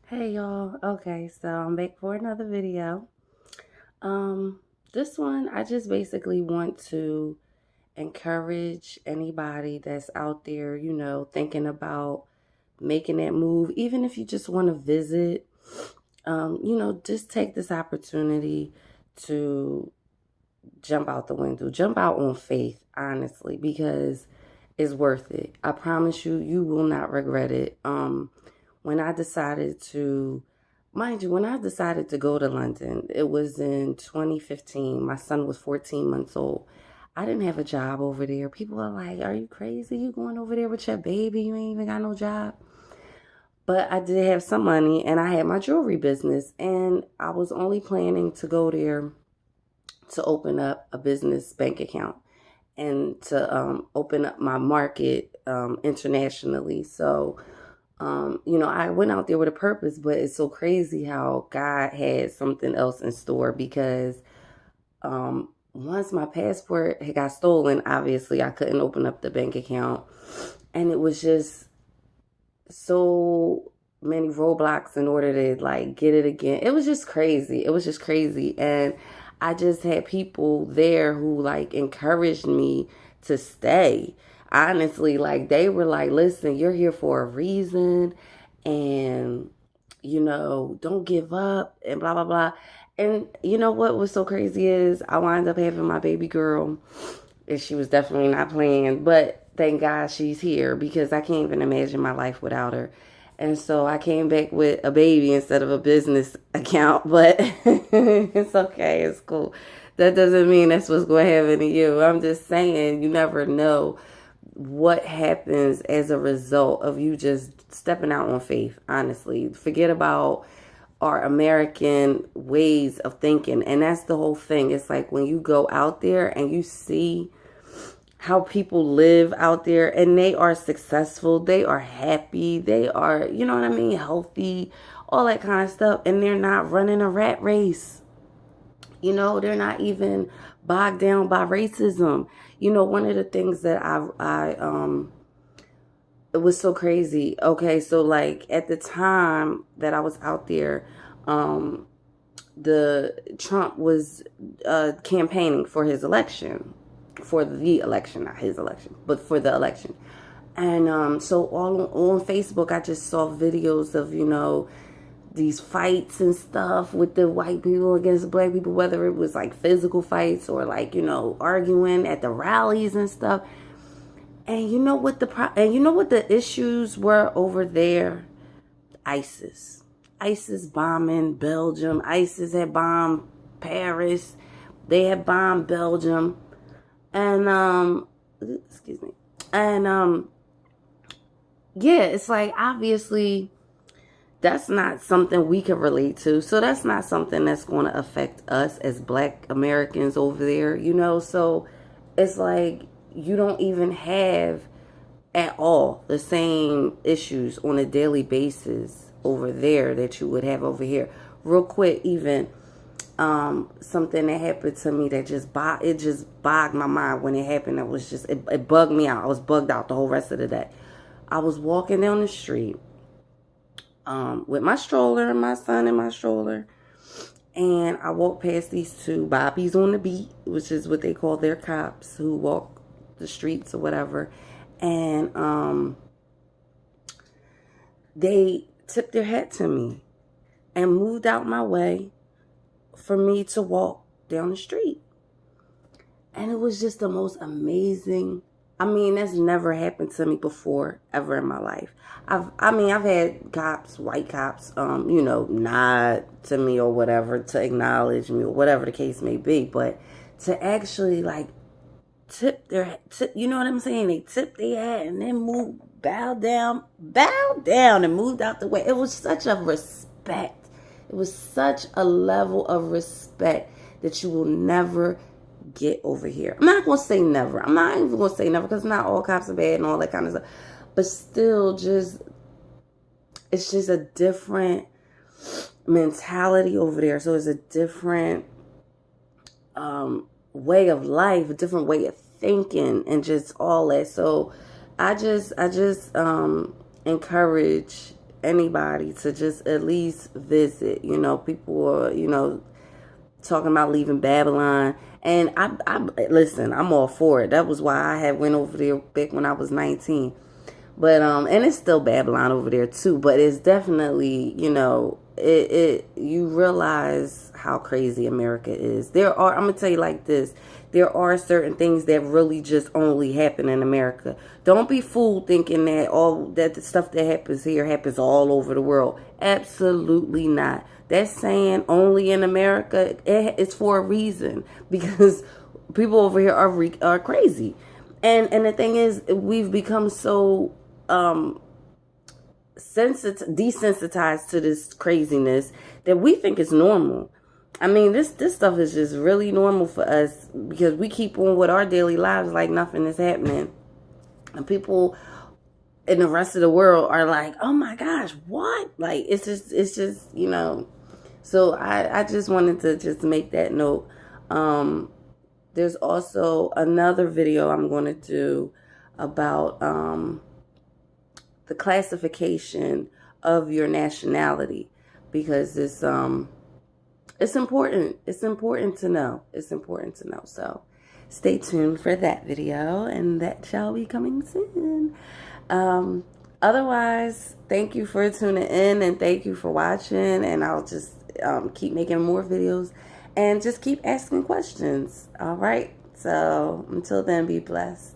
Hey y'all. Okay, so I'm back for another video. Um this one I just basically want to encourage anybody that's out there, thinking about making that move, even if you just want to visit. Just take this opportunity to jump out the window, jump out on faith, honestly, because it's worth it. I promise you, you will not regret it. When I decided to, mind you, when I decided to go to London, it was in 2015. My son was 14 months old. I didn't have a job over there. People are like, "Are you crazy? You going over there with your baby? You ain't even got no job." But I did have some money and I had my jewelry business, and I was only planning to go there to open up a business bank account and to open up my market internationally. So, I went out there with a purpose, but it's so crazy how God had something else in store because once my passport had got stolen, obviously I couldn't open up the bank account. And it was just so many roadblocks in order to like get it again. It was just crazy. It was just crazy. And I just had people there who like encouraged me to stay. Honestly, like they were like, "Listen, you're here for a reason and don't give up and blah blah blah." And you know what was so crazy is I wound up having my baby girl, and she was definitely not planned, but thank God she's here because I can't even imagine my life without her. And so I came back with a baby instead of a business account, but it's okay, it's cool. That doesn't mean that's what's going to happen to you. I'm just saying you never know what happens as a result of you just stepping out on faith, honestly. Forget about our American ways of thinking. And that's the whole thing. It's like when you go out there and you see how people live out there and they are successful, they are happy, they are, you know what I mean, healthy, all that kind of stuff. And they're not running a rat race. They're not even bogged down by racism. One of the things that it was so crazy. Okay, so like at the time that I was out there, the Trump was campaigning for his election, for the election, not his election, but for the election. And so all on Facebook, I just saw videos of these fights and stuff with the white people against black people, whether it was like physical fights or like arguing at the rallies and stuff. And you know what the issues were over there? ISIS. ISIS bombing Belgium. ISIS had bombed Paris. They had bombed Belgium. And excuse me. And yeah, it's like obviously that's not something we can relate to. So that's not something that's going to affect us as black Americans over there, So it's like you don't even have at all the same issues on a daily basis over there that you would have over here. Real quick, even something that happened to me that just bogged my mind when it happened. It bugged me out. I was bugged out the whole rest of the day. I was walking down the street with my stroller and my son in my stroller, and I walked past these two bobbies on the beat, which is what they call their cops who walk the streets or whatever. And they tipped their hat to me and moved out my way for me to walk down the street. And it was just the most amazing. I mean, that's never happened to me before, ever in my life. I've had cops, white cops, nod to me or whatever to acknowledge me or whatever the case may be. But to actually like you know what I'm saying? They tipped their hat and then bow down and moved out the way. It was such a respect. It was such a level of respect that you will never get over here. I'm not going to say never. I'm not even going to say never because not all cops are bad and all that kind of stuff. But still, it's just a different mentality over there. So it's a different way of life, a different way of thinking, and just all that. So I just encourage anybody to just at least visit. You know, people are, you know, talking about leaving Babylon. And I listen, I'm all for it. That was why I had went over there back when I was 19. But and it's still Babylon over there too, but it's definitely, you know, you realize how crazy America is. I'm gonna tell you like this. There are certain things that really just only happen in America. Don't be fooled thinking that the stuff that happens here happens all over the world. Absolutely not. That saying only in America, it's for a reason, because people over here are crazy. And the thing is, we've become so desensitized to this craziness that we think it's normal. I mean, this stuff is just really normal for us because we keep on with our daily lives like nothing is happening. And people in the rest of the world are like, oh my gosh, what? Like, it's just, you know. So I just wanted to just make that note. There's also another video I'm going to do about the classification of your nationality, because it's important. It's important to know. It's important to know. So stay tuned for that video, and that shall be coming soon. Otherwise, thank you for tuning in, and thank you for watching, and I'll just keep making more videos and just keep asking questions. All right. So until then, be blessed.